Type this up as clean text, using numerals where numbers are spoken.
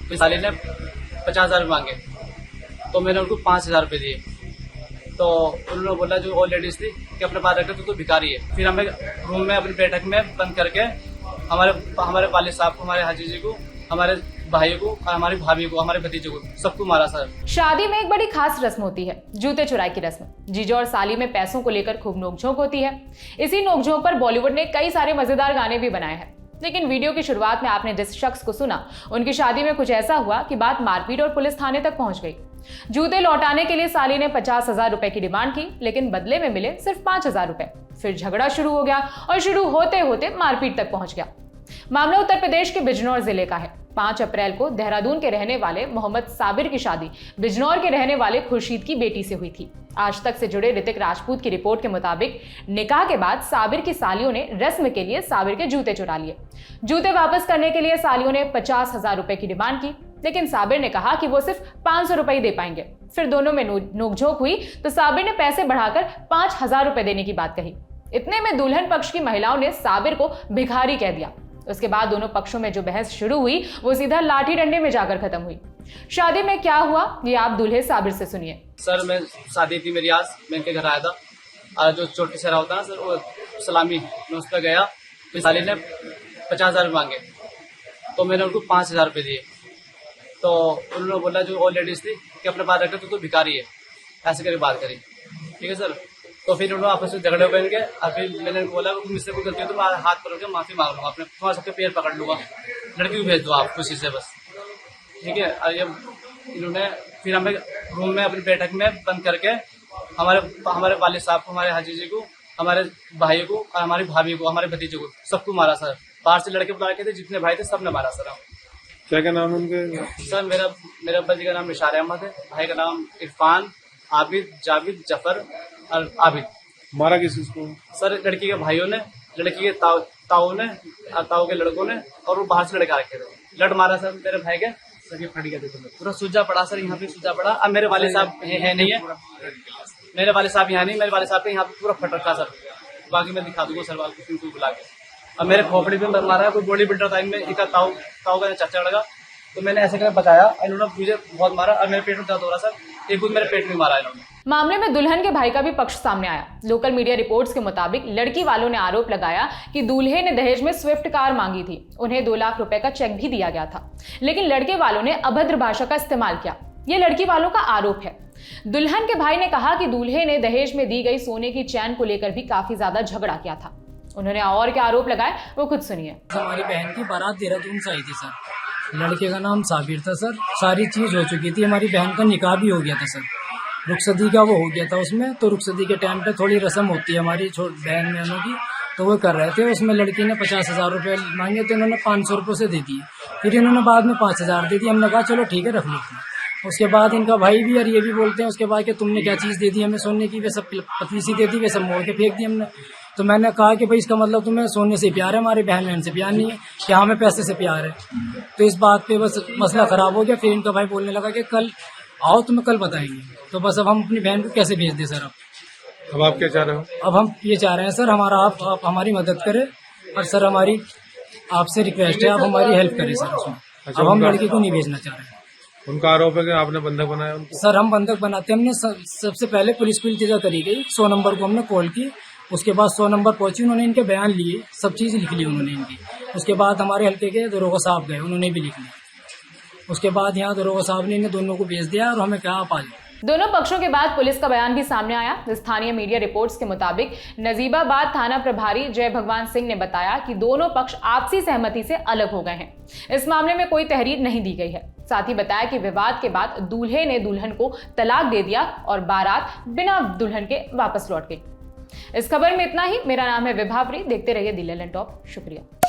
तो साली ने 50,000 मांगे तो मैंने उनको 5,000 रुपये दिए। तो उन्होंने बोला जो और लेडीज थी कि अपने पास रखे तो भिखारी है। फिर हमें रूम में अपनी बैठक में बंद करके हमारे वालिद साहब को, हमारे हाजी जी को, हमारे भाई को और हमारी भाभी को, हमारे भतीजे को, सबको मारा सर। शादी में एक बड़ी खास रस्म होती है, जूते चुराई की रस्म। जीजा और साली में पैसों को लेकर खूब नोकझोंक होती है। इसी नोकझोंक पर बॉलीवुड ने कई सारे मजेदार गाने भी बनाए हैं। लेकिन वीडियो की शुरुआत में आपने जिस शख्स को सुना, उनकी शादी में कुछ ऐसा हुआ कि बात मारपीट और पुलिस थाने तक पहुंच गई। जूते लौटाने के लिए साली ने 50,000 रुपए की डिमांड की, लेकिन बदले में मिले सिर्फ 5,000 रुपए। फिर झगड़ा शुरू हो गया और शुरू होते होते मारपीट तक पहुंच गया। मामला उत्तर प्रदेश के बिजनौर जिले का है। 5 अप्रैल को देहरादून के रहने वाले मोहम्मद साबिर की शादी बिजनौर के रहने वाले खुर्शीद की बेटी से हुई थी। आज तक से जुड़े ऋतिक राजपूत की रिपोर्ट के मुताबिक निकाह के बाद साबिर की सालियों ने रस्म के लिए साबिर के जूते चुरा लिए। जूते वापस करने के लिए सालियों ने 50,000 रुपए की डिमांड की, लेकिन साबिर ने कहा कि वो सिर्फ 500 रुपए ही दे पाएंगे। फिर दोनों में नोकझोंक हुई तो साबिर ने पैसे बढ़ाकर 5,000 रुपए देने की बात कही। इतने में दुल्हन पक्ष की महिलाओं ने साबिर को भिखारी कह दिया। उसके बाद दोनों पक्षों में जो बहस शुरू हुई वो सीधा लाठी डंडे में जाकर खत्म हुई। शादी में क्या हुआ ये आप दूल्हे साबिर से सुनिए। सर मैं शादी थी मेरी, आज मैं इनके घर आया था और जो चोटी सहरा होता है सर वो सलामी, मैं उस पर गया तो साली ने 50,000 मांगे तो मैंने उनको 5,000 रुपये दिए। तो उन्होंने बोला जो और लेडीज थी कि अपने पास रखे तो भिखारी है, ऐसे करके बात करी। ठीक है सर। तो फिर उन्होंने आपस में झगड़े बन गए और फिर मैंने बोला मुझसे कोई गलती हो तो मैं हाथ पकड़ के माफी मांग लूंगा, अपने तुम्हारे सबके पैर पकड़ लूंगा, लड़की को भेज दो आप खुशी से बस। ठीक है। और ये इन्होंने फिर हमें रूम में अपनी बैठक में बंद करके हमारे वालिद साहब को, हमारे हाजी जी को, हमारे भाई को और हमारी भाभी को, हमारे भतीजे को, सबको मारा सर। बाहर से लड़के बुला के थे, जितने भाई थे सब ने मारा सर। क्या नाम है उनके? सर मेरा अब्बा जी का नाम निशार अहमद है, भाई का नाम इरफान, आबिद, जाविद, जफर और आबिद। मारा किस को? सर लड़की के भाइयों ने, लड़की के ताऊ ने और ताऊ के लड़कों ने, और वो बाहर से लड़का रखे थे। लड़ मारा सर मेरे भाई के, सर ये फट गया थे पूरा सूजा पड़ा सर, यहाँ पे सूजा पड़ा। अब मेरे वाले साहब है नहीं है, मेरे वाले साहब यहाँ नहीं, मेरे वाले साहब के यहाँ पे पूरा फट रखा सर। बाकी मैं दिखा दूंगा सर को बुला के। अब मेरे खोपड़ी पे मारा है, कोई बॉडी बिल्डर था इनमें, एक ताऊ का चाचा लगा, तो मैंने ऐसे कर बचाया। इन्होंने मुझे बहुत मारा और मेरे पेट में दर्द हो रहा सर, एक मेरे पेट में मारा इन्होंने। मामले में दुल्हन के भाई का भी पक्ष सामने आया। लोकल मीडिया रिपोर्ट्स के मुताबिक लड़की वालों ने आरोप लगाया कि दूल्हे ने दहेज में स्विफ्ट कार मांगी थी। उन्हें 2 लाख रुपए का चेक भी दिया गया था, लेकिन लड़के वालों ने अभद्र भाषा का इस्तेमाल किया। ये लड़की वालों का आरोप है। दुल्हन के भाई ने कहा कि दूल्हे ने दहेज में दी गई सोने की चैन को लेकर भी काफी ज्यादा झगड़ा किया था। उन्होंने और क्या आरोप लगाए वो खुद सुनिए। हमारी बहन की बारात देहरादून से आई थी सर। लड़के का नाम साबिर था सर। सारी चीज हो चुकी थी, हमारी बहन का निकाह भी हो गया था सर। रुखसती का वो हो गया था उसमें। तो रुखसती के टाइम पे थोड़ी रस्म होती है हमारी बहन बहनों की, तो वो कर रहे थे। उसमें लड़की ने 50,000 रुपये मांगे तो इन्होंने 500 रुपये से दे दिए। फिर इन्होंने बाद में 5,000 दे दिए। हमने कहा चलो ठीक है रख लेते। उसके बाद इनका भाई भी और ये भी बोलते हैं उसके बाद कि तुमने क्या चीज़ दे दी हमें सोने की, वे सब पतली सी दे दी, वे सब मोड़ के फेंक दी हमने। तो मैंने कहा कि भाई इसका मतलब तुम्हें सोने से प्यार है, हमारी बहन बहन से प्यार नहीं है, क्या हमें पैसे से प्यार है। तो इस बात पे बस मसला खराब हो गया। फिर इनका भाई बोलने लगा कि कल आओ तुम्हें कल बताएंगे। तो बस अब हम अपनी बहन को कैसे भेज दें सर। अब आप क्या चाह रहे हो? अब हम ये चाह रहे हैं सर हमारा आप हमारी मदद करें, और सर हमारी आपसे रिक्वेस्ट है आप हमारी हेल्प करें सर उसमें। अच्छा, अब हम लड़की को नहीं भेजना चाह रहे हैं। उनका आरोप है कि आपने बंधक बनाया उनको? सर हम बंधक बनाते, हमने सबसे पहले पुलिस को इल्तिजा करी गई। 100 नंबर को हमने कॉल की, उसके बाद 100 नंबर पहुंची, उन्होंने इनके बयान लिए, सब चीज लिख ली उन्होंने इनकी। उसके बाद हमारे हल्के के दरोगा साहब गए, उन्होंने भी लिख लिया। उसके बाद यहाँ दरोगा साहब ने इन्हें दोनों को भेज दिया और हमें कहा आप आ जाओ। दोनों पक्षों के बाद पुलिस का बयान भी सामने आया। स्थानीय मीडिया रिपोर्ट्स के मुताबिक नजीबाबाद थाना प्रभारी जय भगवान सिंह ने बताया कि दोनों पक्ष आपसी सहमति से अलग हो गए हैं। इस मामले में कोई तहरीर नहीं दी गई है। साथ ही बताया कि विवाद के बाद दूल्हे ने दुल्हन को तलाक दे दिया और बारात बिना दुल्हन के वापस लौट गई। इस खबर में इतना ही। मेरा नाम है विभावरी। देखते रहिए दी लेलन टॉप। शुक्रिया।